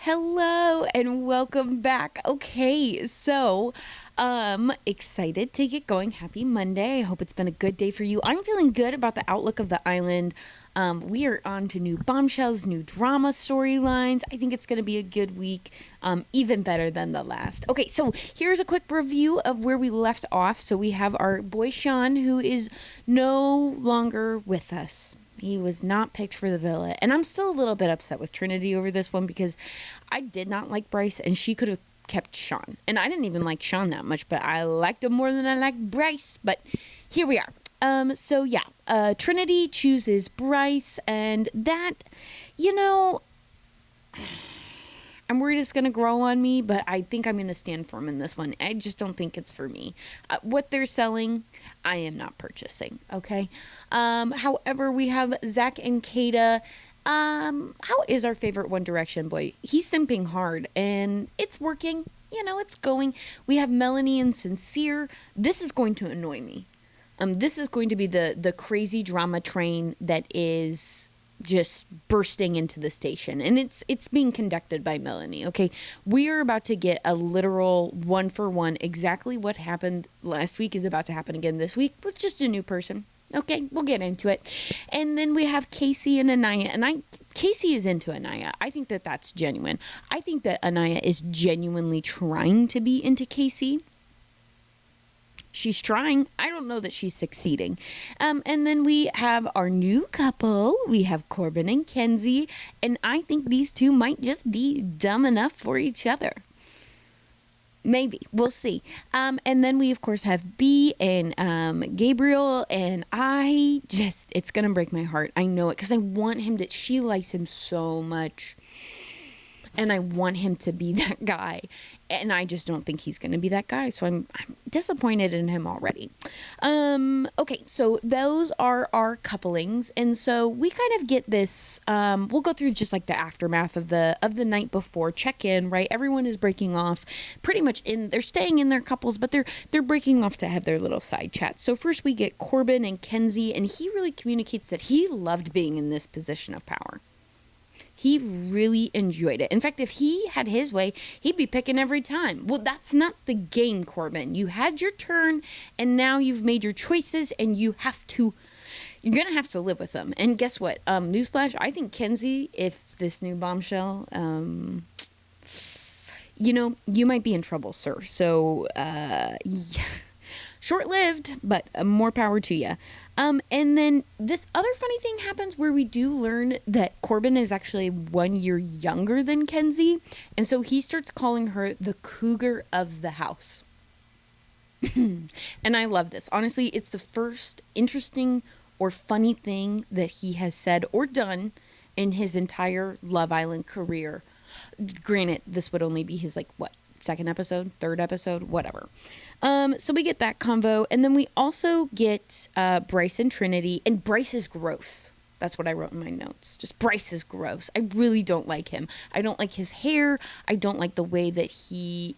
Hello and welcome back. Okay, so excited to get going. Happy Monday. I hope it's been a good day for you. I'm feeling good about the outlook of the island. We are on to new bombshells, new drama storylines. I think it's going to be a good week, even better than the last. Okay, so here's a quick review of where we left off. So we have our boy Sean, who is no longer with us. He was not picked for the villa. And I'm still a little bit upset with Trinity over this one because I did not like Bryce and she could have kept Sean. And I didn't even like Sean that much, but I liked him more than I liked Bryce. But here we are. Trinity chooses Bryce, and that, I'm worried it's going to grow on me, but I think I'm going to stand firm in this one. I just don't think it's for me. What they're selling, I am not purchasing, okay? However, we have Zach and Kata. How is our favorite One Direction boy? He's simping hard, and it's working. It's going. We have Melanie and Sincere. This is going to annoy me. This is going to be the crazy drama train that is just bursting into the station, and it's being conducted by Melanie. Okay, we are about to get a literal one for one. Exactly what happened last week is about to happen again this week with just a new person. Okay, we'll get into it. And then we have Casey and Anaya, and Casey is into Anaya. I think that that's genuine. I think that Anaya is genuinely trying to be into Casey. She's trying. I don't know that she's succeeding. And then we have our new couple. We have Corbin and Kenzie. And I think these two might just be dumb enough for each other. Maybe. We'll see. And then we, of course, have B and Gabriel. And it's going to break my heart. I know it because I want him to, she likes him so much. And I want him to be that guy. And I just don't think he's going to be that guy. So I'm disappointed in him already. Okay, so those are our couplings. And so we kind of get this, we'll go through just like the aftermath of the night before, check in, right? Everyone is breaking off pretty much they're staying in their couples, but they're breaking off to have their little side chats. So first we get Corbin and Kenzie, and he really communicates that he loved being in this position of power. He really enjoyed it. In fact, if he had his way, he'd be picking every time. Well, that's not the game, Corbin. You had your turn, and now you've made your choices, and you're going to have to live with them. And guess what? Newsflash, I think Kenzie, if this new bombshell, you might be in trouble, sir. So, yeah. Short-lived, but more power to you. And then this other funny thing happens where we do learn that Corbin is actually 1 year younger than Kenzie. And so he starts calling her the cougar of the house. And I love this. Honestly, it's the first interesting or funny thing that he has said or done in his entire Love Island career. Granted, this would only be his, second episode, third episode, whatever. So we get that convo, and then we also get Bryce and Trinity, and Bryce is gross. That's what I wrote in my notes. Just Bryce is gross. I really don't like him. I don't like his hair. I don't like the way that he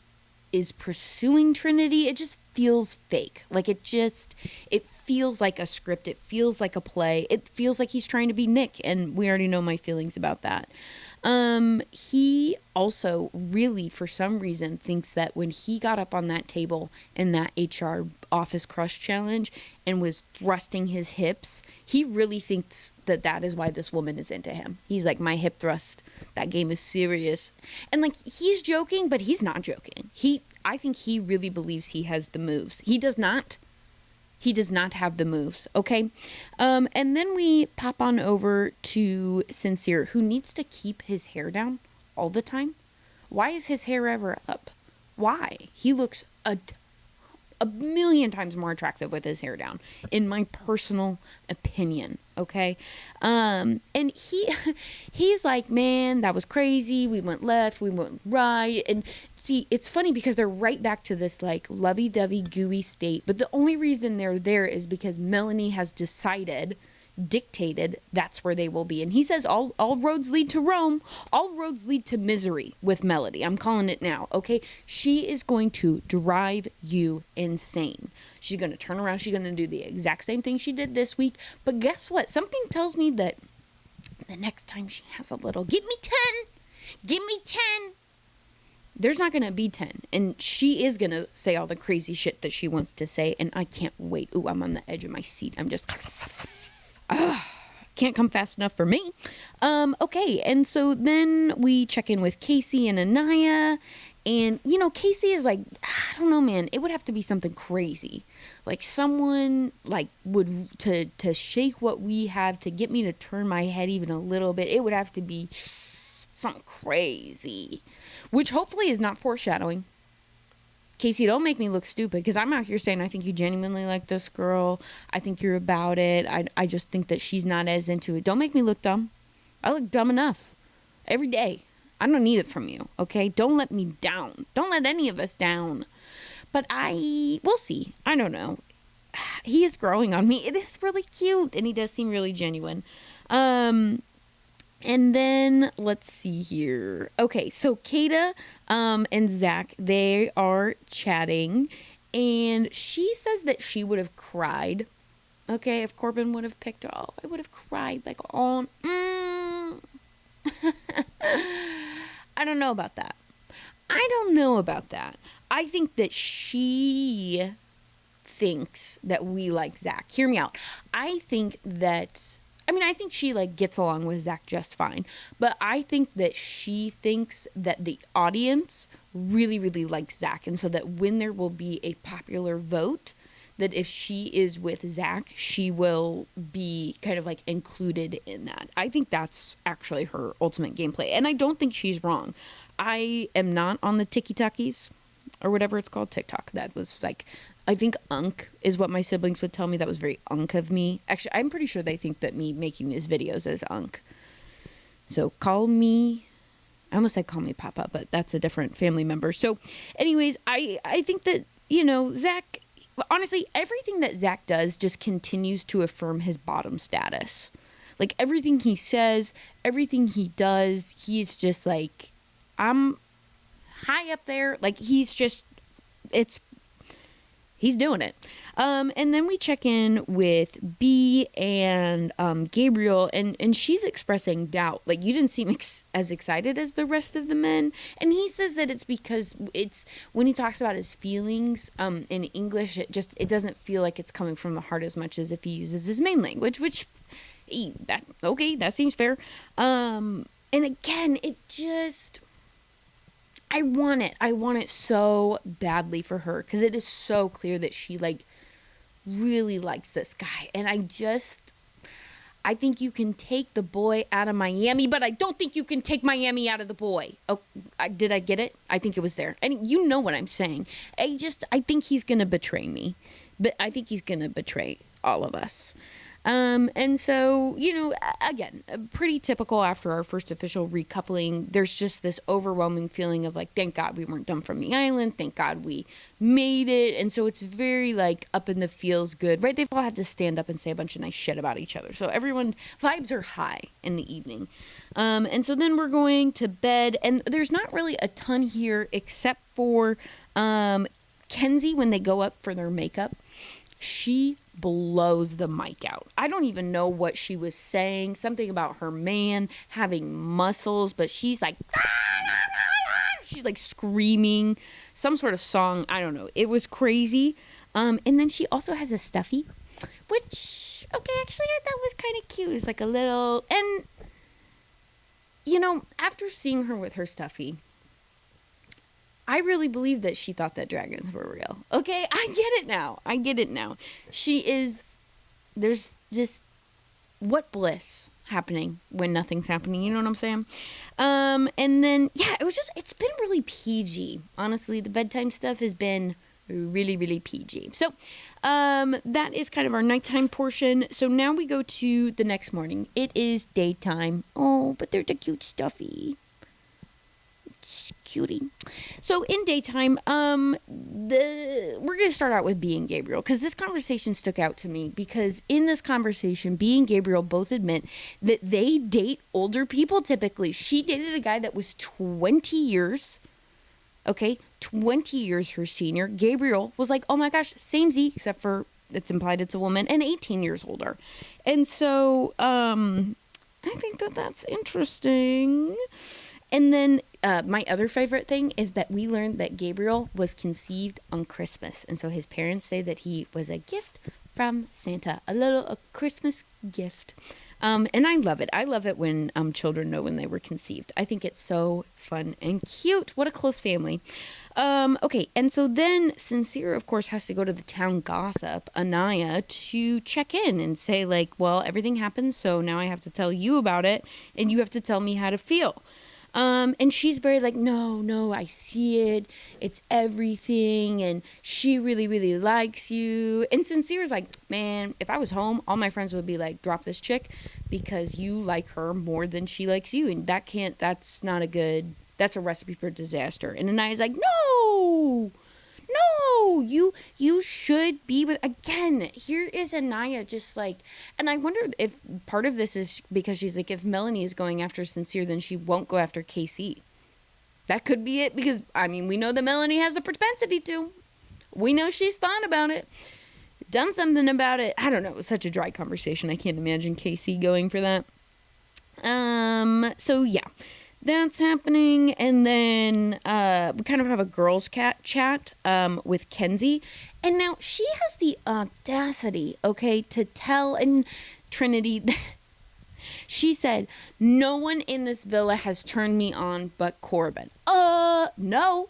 is pursuing Trinity. It just feels fake. It feels like a script. It feels like a play. It feels like he's trying to be Nick, and we already know my feelings about that. He also really, for some reason, thinks that when he got up on that table in that HR office crush challenge and was thrusting his hips, he really thinks that is why this woman is into him. He's like, my hip thrust, that game is serious. And he's joking, but he's not joking. I think he really believes he has the moves. He does not. He does not have the moves, okay? And then we pop on over to Sincere, who needs to keep his hair down all the time. Why is his hair ever up? Why? He looks a million times more attractive with his hair down, in my personal opinion, okay? And he's like, man, that was crazy. We went left, we went right, and see, it's funny because they're right back to this lovey-dovey, gooey state. But the only reason they're there is because Melanie has dictated that's where they will be. And he says all roads lead to Rome. All roads lead to misery with Melody. I'm calling it now, okay? She is going to drive you insane. She's going to turn around. She's going to do the exact same thing she did this week. But guess what? Something tells me that the next time she has a little, give me 10. Give me 10. There's not going to be 10. And she is going to say all the crazy shit that she wants to say. And I can't wait. Ooh, I'm on the edge of my seat. I'm just... can't come fast enough for me. Okay, and so then we check in with Casey and Anaya. And, you know, Casey is like, I don't know, man. It would have to be something crazy. Like someone like would to shake what we have, to get me to turn my head even a little bit. It would have to be something crazy, which hopefully is not foreshadowing. Casey, don't make me look stupid, because I'm out here saying I think you genuinely like this girl. I think you're about it. I just think that she's not as into it. Don't make me look dumb. I look dumb enough every day. I don't need it from you, okay? Don't let me down. Don't let any of us down. But we'll see. I don't know. He is growing on me. It is really cute, and he does seem really genuine. And then let's see here. Okay, so Kata and Zach, they are chatting, and she says that she would have cried. Okay, if Corbin would have picked her, I would have cried like on. I don't know about that. I think that she thinks that we like Zach. Hear me out. I think she like gets along with Zach just fine, but I think that she thinks that the audience really, really likes Zach, and so that when there will be a popular vote, that if she is with Zach, she will be kind of like included in that. I think that's actually her ultimate gameplay, and I don't think she's wrong. I am not on the TikTokies or whatever it's called, TikTok. That was like, I think Unk is what my siblings would tell me. That was very Unk of me. Actually, I'm pretty sure they think that me making these videos is Unk. So call me, I almost said call me Papa, but that's a different family member. So anyways, I think that, you know, Zach, honestly, everything that Zach does just continues to affirm his bottom status. Like everything he says, everything he does, he's just like, I'm high up there. Like he's doing it. And then we check in with B and Gabriel, and she's expressing doubt. Like, you didn't seem as excited as the rest of the men. And he says that it's because when he talks about his feelings in English, it doesn't feel like it's coming from the heart as much as if he uses his main language, which, that seems fair. And again, I want it so badly for her, because it is so clear that she like really likes this guy. And I think you can take the boy out of Miami, but I don't think you can take Miami out of the boy. Oh, did I get it? I think it was there. And you know what I'm saying. I think he's going to betray me, but I think he's going to betray all of us. And so, you know, again, pretty typical after our first official recoupling. There's just this overwhelming feeling of like, thank God we weren't done from the island. Thank God we made it. And so it's very like up in the feels good, right? They've all had to stand up and say a bunch of nice shit about each other. So vibes are high in the evening. And so then we're going to bed, and there's not really a ton here except for, Kenzie, when they go up for their makeup, she blows the mic out. I don't even know what she was saying. Something about her man having muscles, but she's like screaming some sort of song. I don't know. It was crazy. And then she also has a stuffy, which, okay, actually I thought was kind of cute. It's like a little, and you know, after seeing her with her stuffy, I really believe that she thought that dragons were real. Okay, I get it now. There's just, what bliss happening when nothing's happening, you know what I'm saying? And then, yeah, it's been really PG. Honestly, the bedtime stuff has been really, really PG. So, that is kind of our nighttime portion. So now we go to the next morning. It is daytime. Oh, but there's a cute stuffy. Cutie. So in daytime, we're going to start out with B and Gabriel, because this conversation stuck out to me, because in this conversation, B and Gabriel both admit that they date older people typically. She dated a guy that was 20 years, okay, 20 years her senior. Gabriel was like, oh my gosh, samey, except for it's implied it's a woman, and 18 years older. And so, I think that that's interesting. And then my other favorite thing is that we learned that Gabriel was conceived on Christmas. And so his parents say that he was a gift from Santa, a Christmas gift. And I love it. I love it when children know when they were conceived. I think it's so fun and cute. What a close family. Okay, and so then Sincere, of course, has to go to the town gossip, Anaya, to check in and say, like, well, everything happened, so now I have to tell you about it, and you have to tell me how to feel. And she's very like, no, I see it. It's everything. And she really, really likes you. And Sincere's like, man, if I was home, all my friends would be like, drop this chick because you like her more than she likes you. And that's not a good, that's a recipe for disaster. And Anaya's like, no, you should be with, again, here is Anaya just like, and I wonder if part of this is because she's like, if Melanie is going after Sincere, then she won't go after Casey. That could be it, because I mean, we know that Melanie has a propensity to. We know she's thought about it, done something about it. I don't know, it was such a dry conversation. I can't imagine Casey going for that. So yeah, that's happening. And then we kind of have a girls' cat chat with Kenzie. And now she has the audacity, okay, to tell Trinity, she said, no one in this villa has turned me on but Corbin. No.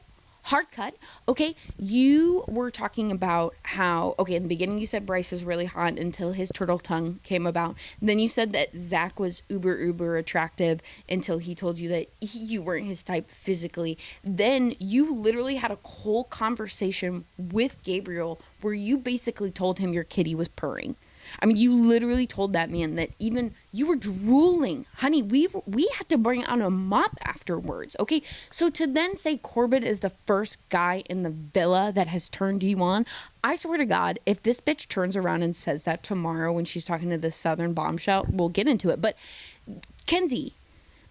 Hard cut. Okay, you were talking about how, okay, in the beginning you said Bryce was really hot until his turtle tongue came about. Then you said that Zach was uber attractive until he told you that you weren't his type physically. Then you literally had a whole conversation with Gabriel where you basically told him your kitty was purring. I mean, you literally told that man that even you were drooling. Honey, we had to bring out a mop afterwards, okay? So to then say Corbin is the first guy in the villa that has turned you on, I swear to God, if this bitch turns around and says that tomorrow when she's talking to this southern bombshell, we'll get into it. But Kenzie,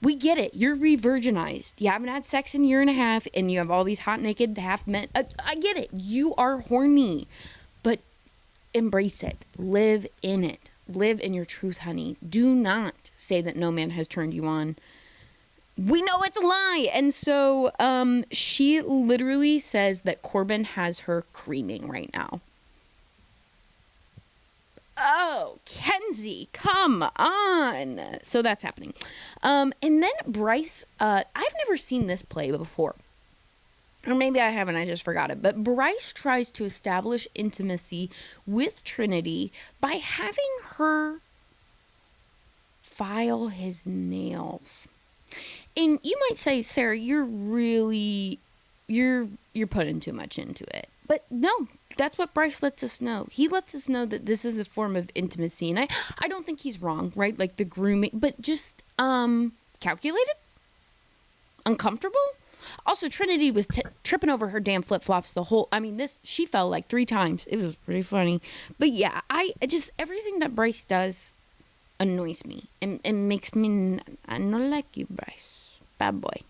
we get it. You're re-virginized. You haven't had sex in a year and a half, and you have all these hot, naked, half men. I get it. You are horny. But embrace it. Live in it. Live in your truth, honey. Do not say that no man has turned you on. We know it's a lie. And so she literally says that Corbin has her creaming right now. Oh, Kenzie, come on. So that's happening. And then Bryce, I've never seen this play before. Or maybe I haven't, I just forgot it. But Bryce tries to establish intimacy with Trinity by having her file his nails. And you might say, Sarah, you're putting too much into it. But no, that's what Bryce lets us know. He lets us know that this is a form of intimacy. And I don't think he's wrong, right? Like the grooming, but just calculated? Uncomfortable? Also, Trinity was tripping over her damn flip-flops she fell like 3 times. It was pretty funny. But yeah, I just, everything that Bryce does annoys me and makes me, I don't like you, Bryce. Bad boy.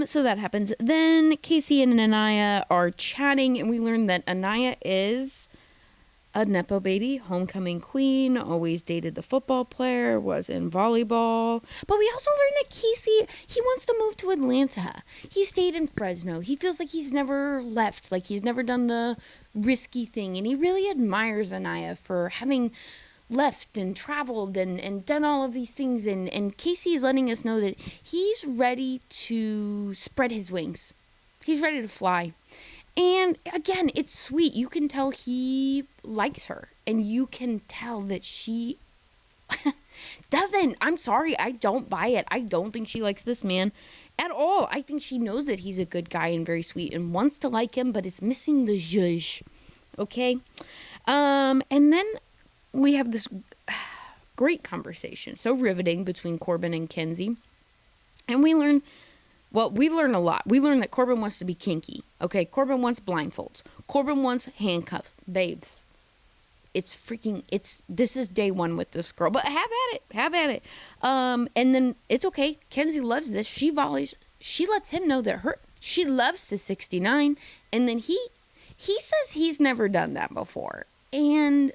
So that happens. Then Casey and Anaya are chatting, and we learn that Anaya is a Nepo baby, homecoming queen, always dated the football player, was in volleyball. But we also learned that Casey, he wants to move to Atlanta. He stayed in Fresno. He feels like he's never left, like he's never done the risky thing. And he really admires Anaya for having left and traveled and done all of these things. And Casey is letting us know that he's ready to spread his wings. He's ready to fly. And again, it's sweet. You can tell he likes her. And you can tell that she doesn't. I'm sorry. I don't buy it. I don't think she likes this man at all. I think she knows that he's a good guy and very sweet and wants to like him, but it's missing the zhuzh. Okay? And then we have this great conversation, so riveting, between Corbin and Kenzie. And we learn a lot. We learn that Corbin wants to be kinky. Okay, Corbin wants blindfolds. Corbin wants handcuffs. Babes, this is day one with this girl. But have at it. And then it's okay. Kenzie loves this. She volleys. She lets him know that she loves to 69. And then he says he's never done that before. And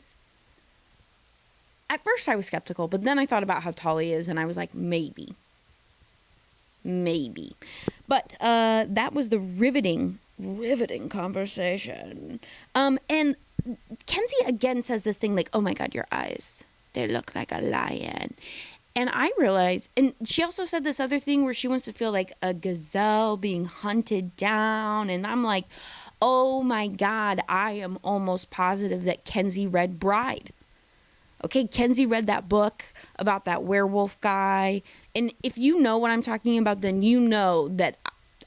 at first I was skeptical, but then I thought about how tall he is, and I was like, maybe. Maybe. But that was the riveting conversation. And Kenzie again says this thing like, oh my God, your eyes, they look like a lion. And I realized, and she also said this other thing where she wants to feel like a gazelle being hunted down. And I'm like, oh my God, I am almost positive that Kenzie read Bride. Okay, Kenzie read that book about that werewolf guy. And if you know what I'm talking about, then you know that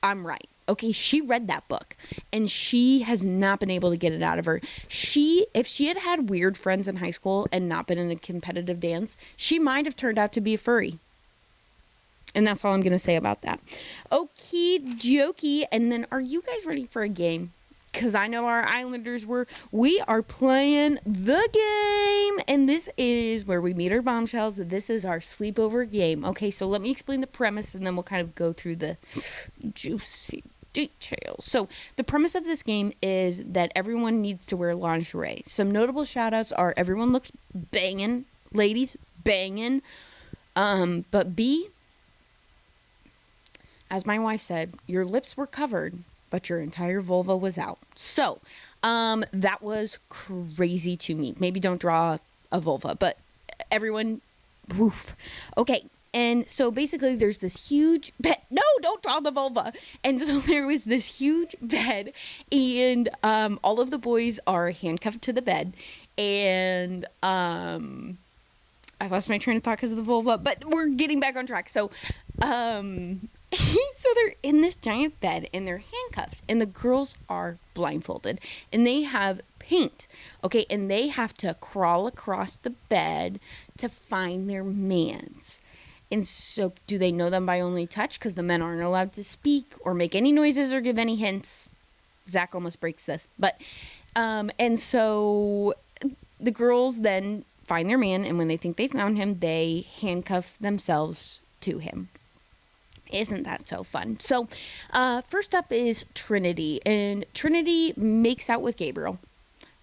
I'm right. Okay, she read that book and she has not been able to get it out of her. If she had had weird friends in high school and not been in a competitive dance, she might have turned out to be a furry. And that's all I'm going to say about that. Okie dokie. And then are you guys ready for a game? Because I know our Islanders we are playing the game. And this is where we meet our bombshells. This is our sleepover game. Okay, so let me explain the premise and then we'll kind of go through the juicy details. So the premise of this game is that everyone needs to wear lingerie. Some notable shout outs are everyone looks banging. Ladies, banging. But B, as my wife said, your lips were covered, but your entire vulva was out. So, that was crazy to me. Maybe don't draw a vulva, but everyone, woof. Okay, and so basically there's this huge bed. No, don't draw the vulva. And so there was this huge bed, and all of the boys are handcuffed to the bed, and I lost my train of thought because of the vulva, but we're getting back on track. So, so they're in this giant bed and they're handcuffed and the girls are blindfolded and they have paint. Okay. And they have to crawl across the bed to find their mans. And so do they know them by only touch? Because the men aren't allowed to speak or make any noises or give any hints. Zach almost breaks this, but, and so the girls then find their man. And when they think they found him, they handcuff themselves to him. Isn't that so fun? So, first up is Trinity. And Trinity makes out with Gabriel.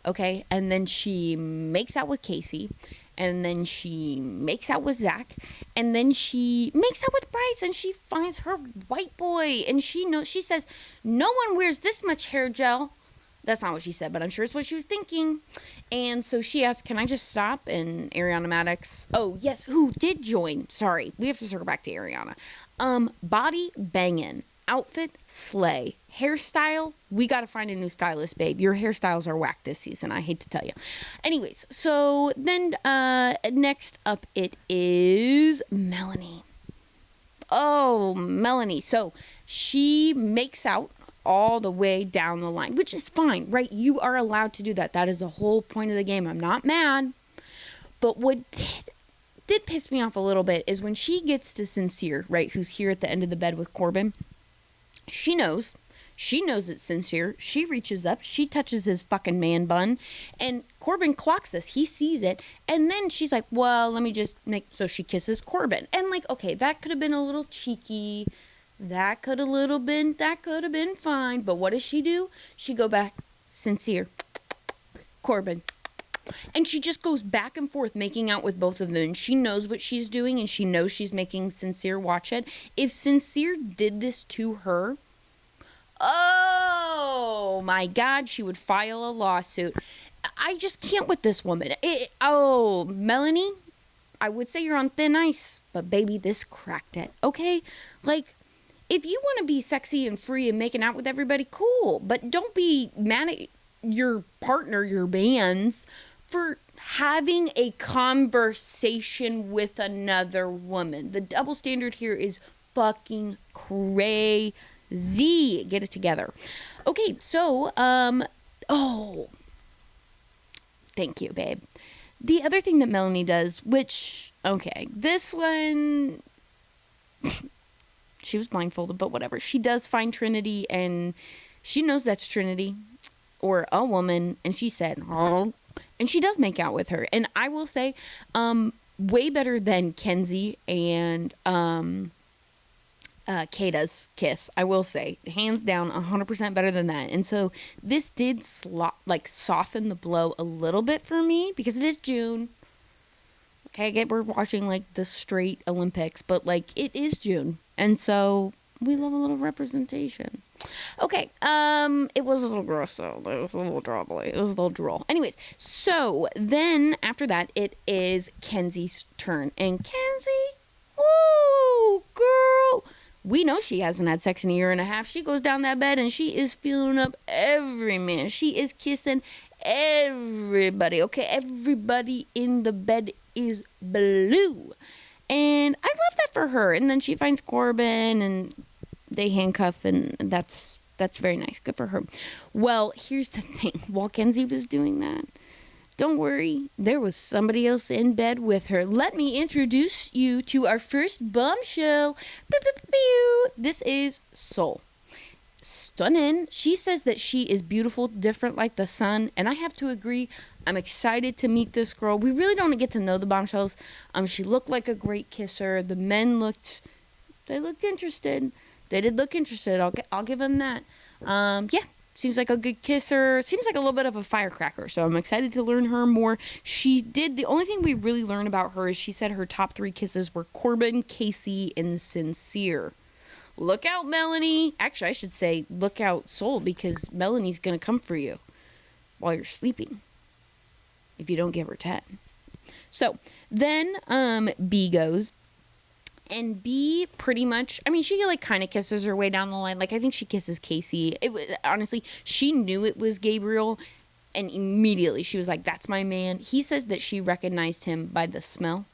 Okay? And then she makes out with Casey. And then she makes out with Zach. And then she makes out with Bryce. And she finds her white boy. And she says, no one wears this much hair gel. That's not what she said, but I'm sure it's what she was thinking. And so she asked, can I just stop? And Ariana Maddox, oh, yes, who did join? Sorry, we have to circle back to Ariana. Body banging, outfit slay, hairstyle, we got to find a new stylist, babe. Your hairstyles are whack this season, I hate to tell you. Anyways, so then next up it is Melanie. Oh, Melanie. So she makes out all the way down the line, which is fine, right? You are allowed to do that. That is the whole point of the game. I'm not mad. But what did piss me off a little bit is when she gets to Sincere, right, who's here at the end of the bed with Corbin. She knows it's Sincere. She reaches up, she touches his fucking man bun, and Corbin clocks this. He sees it, and then she's like, well, let me just so she kisses Corbin. And like, okay, that could have been a little cheeky. That could have been fine. But what does she do? She go back, Sincere, Corbin. And she just goes back and forth making out with both of them. And she knows what she's doing and she knows she's making Sincere watch it. If Sincere did this to her, oh my God, she would file a lawsuit. I just can't with this woman. Melanie, I would say you're on thin ice, but baby, this cracked it. Okay? Like, if you want to be sexy and free and making out with everybody, cool. But don't be mad at your partner, your bands, for having a conversation with another woman. The double standard here is fucking crazy. Get it together. Okay, so, thank you, babe. The other thing that Melanie does, which, okay, this one, she was blindfolded, but whatever. She does find Trinity, and she knows that's Trinity, or a woman, and she said, oh, and she does make out with her. And I will say, way better than Kenzie and Kata's kiss, I will say. Hands down, 100% better than that. And so this did soften the blow a little bit for me, because it is June. Okay, I get we're watching, like, the straight Olympics, but, like, it is June. And so we love a little representation. Okay, it was a little gross though. It was a little drobbly. It was a little droll. Anyways, so then after that, it is Kenzie's turn. And Kenzie, woo, girl. We know she hasn't had sex in a year and a half. She goes down that bed and she is feeling up every man. She is kissing everybody, okay? Everybody in the bed is blue. And I love that for her. And then she finds Corbin and they handcuff, and that's very nice. Good for her. Well, here's the thing. While Kenzie was doing that, don't worry, there was somebody else in bed with her. Let me introduce you to our first bombshell. This is Sol. Stunning. She says that she is beautiful, different like the sun, and I have to agree. I'm excited to meet this girl. We really don't get to know the bombshells. She looked like a great kisser. The men looked interested. They did look interested. I'll give them that. Yeah, seems like a good kisser. Seems like a little bit of a firecracker. So I'm excited to learn her more. The only thing we really learned about her is she said her top 3 kisses were Corbin, Casey, and Sincere. Look out, Melanie. Actually, I should say look out, Sol, because Melanie's going to come for you while you're sleeping if you don't give her 10. So then B goes. And B pretty much, I mean, she like kind of kisses her way down the line. Like, I think she kisses Casey. It was, honestly, she knew it was Gabriel. And immediately she was like, that's my man. He says that she recognized him by the smell.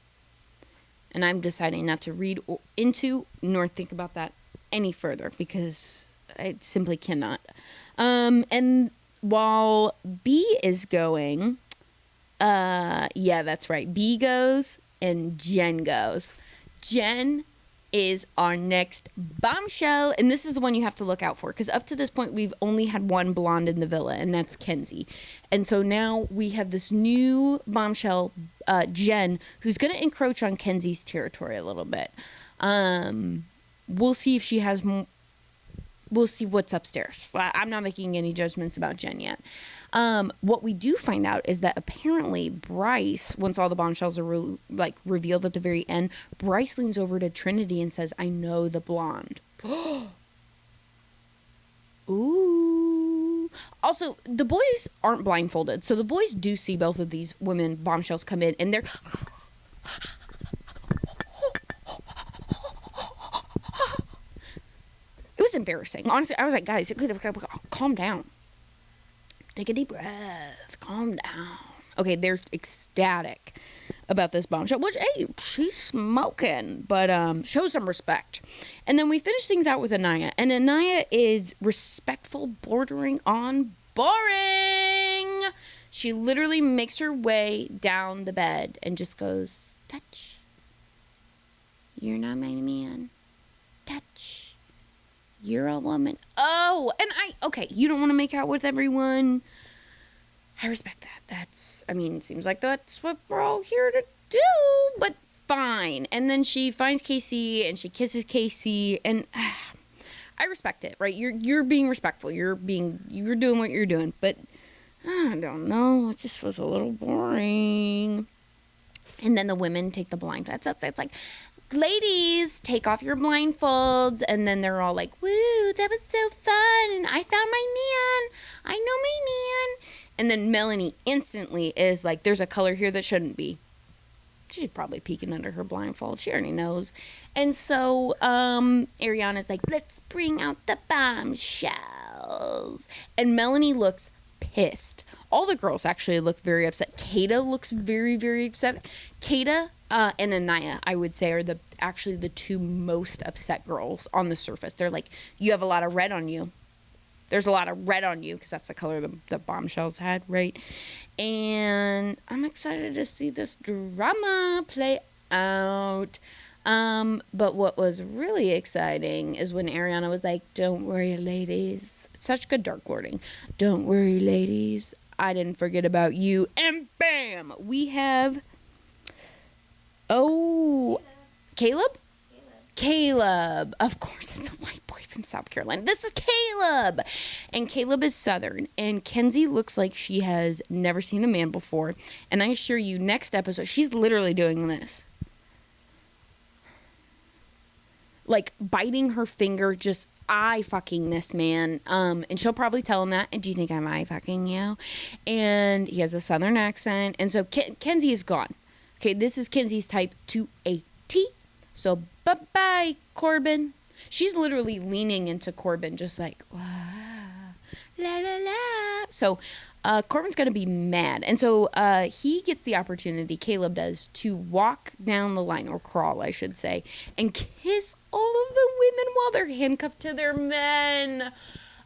And I'm deciding not to read into nor think about that any further because I simply cannot. And while B is going, yeah, that's right. B goes and Jen goes. Jen is our next bombshell, and this is the one you have to look out for, because up to this point, we've only had one blonde in the villa, and that's Kenzie. And so now we have this new bombshell, Jen, who's going to encroach on Kenzie's territory a little bit. We'll see if she has we'll see what's upstairs. I'm not making any judgments about Jen yet. What we do find out is that apparently Bryce, once all the bombshells are revealed at the very end, Bryce leans over to Trinity and says, I know the blonde. Ooh. Also, the boys aren't blindfolded, so the boys do see both of these women bombshells come in, and they're... It was embarrassing. Honestly, I was like, guys, calm down. Take a deep breath. Calm down. Okay, they're ecstatic about this bombshell, which, hey, she's smoking, but show some respect. And then we finish things out with Anaya, and Anaya is respectful, bordering on boring. She literally makes her way down the bed and just goes, touch. You're not my man. Touch. You're a woman. Oh, and okay, you don't want to make out with everyone. I respect that. Seems like that's what we're all here to do, but fine. And then she finds Casey and she kisses Casey, and I respect it, right? You're being respectful. You're doing what you're doing, but I don't know. It just was a little boring. And then the women take the blind. It's like, ladies, take off your blindfolds. And then they're all like, woo, that was so fun. And I found my man. I know my man. And then Melanie instantly is like, there's a color here that shouldn't be. She's probably peeking under her blindfold. She already knows. And so Ariana's like, let's bring out the bombshells. And Melanie looks pissed. All the girls actually look very upset. Kata looks very, very upset. Kata and Anaya, I would say, are the two most upset girls on the surface. They're like, you have a lot of red on you. There's a lot of red on you, because that's the color the bombshells had, right? And I'm excited to see this drama play out. But what was really exciting is when Ariana was like, don't worry, ladies. Such good Dark Lording. Don't worry, ladies. I didn't forget about you. And bam! We have... Oh... Caleb? Caleb. Of course, it's a white boy from South Carolina. This is Caleb. And Caleb is Southern. And Kenzie looks like she has never seen a man before. And I assure you, next episode, she's literally doing this. like biting her finger, just eye fucking this man. And she'll probably tell him that. And do you think I'm eye fucking you? And he has a southern accent. And so Kenzie is gone. Okay, this is Kenzie's type to a T. So bye-bye, Corbin. She's literally leaning into Corbin, just like, wow, la la la. So Corbin's going to be mad. And so he gets the opportunity, Caleb does, to walk down the line, or crawl, I should say, and kiss all of the women while they're handcuffed to their men.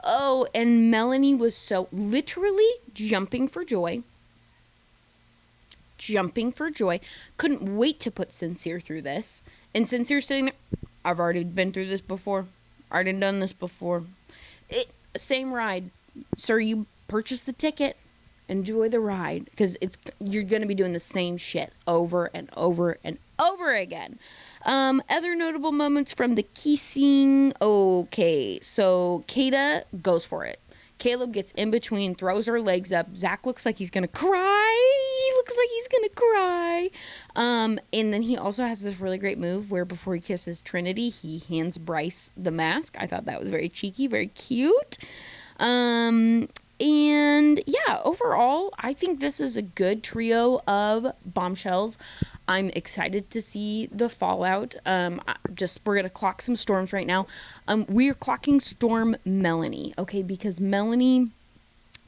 Oh, and Melanie was so literally jumping for joy. Couldn't wait to put Sincere through this. And Sincere sitting there, I've already been through this before. Already done this before. Same ride. Sir, you purchase the ticket. Enjoy the ride. Because you're going to be doing the same shit over and over and over again. Other notable moments from the kissing. Okay, so Kata goes for it. Caleb gets in between, throws her legs up. Zach looks like he's going to cry. He looks like he's going to cry. And then he also has this really great move where before he kisses Trinity, he hands Bryce the mask. I thought that was very cheeky, very cute. And yeah, overall, I think this is a good trio of bombshells. I'm excited to see the fallout. We're going to clock some storms right now. We're clocking Storm Melanie, okay? Because Melanie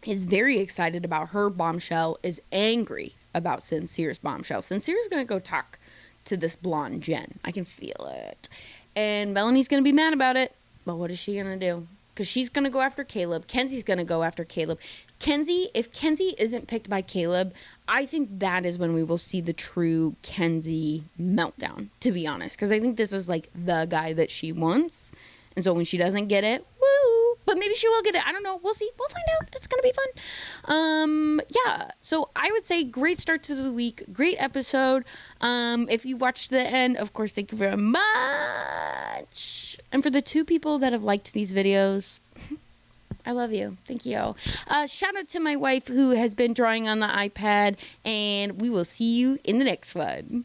is very excited about her bombshell, is angry about Sincere's bombshell. Sincere's going to go talk to this blonde Jen. I can feel it. And Melanie's going to be mad about it. But what is she going to do? Because she's going to go after Caleb. Kenzie's going to go after Caleb. If Kenzie isn't picked by Caleb, I think that is when we will see the true Kenzie meltdown, to be honest. Because I think this is like the guy that she wants. And so when she doesn't get it, woo. But maybe she will get it. I don't know. We'll see. We'll find out. It's going to be fun. Yeah. So I would say great start to the week. Great episode. If you watched the end, of course, thank you very much. And for the 2 people that have liked these videos, I love you. Thank you. Shout out to my wife who has been drawing on the iPad. And we will see you in the next one.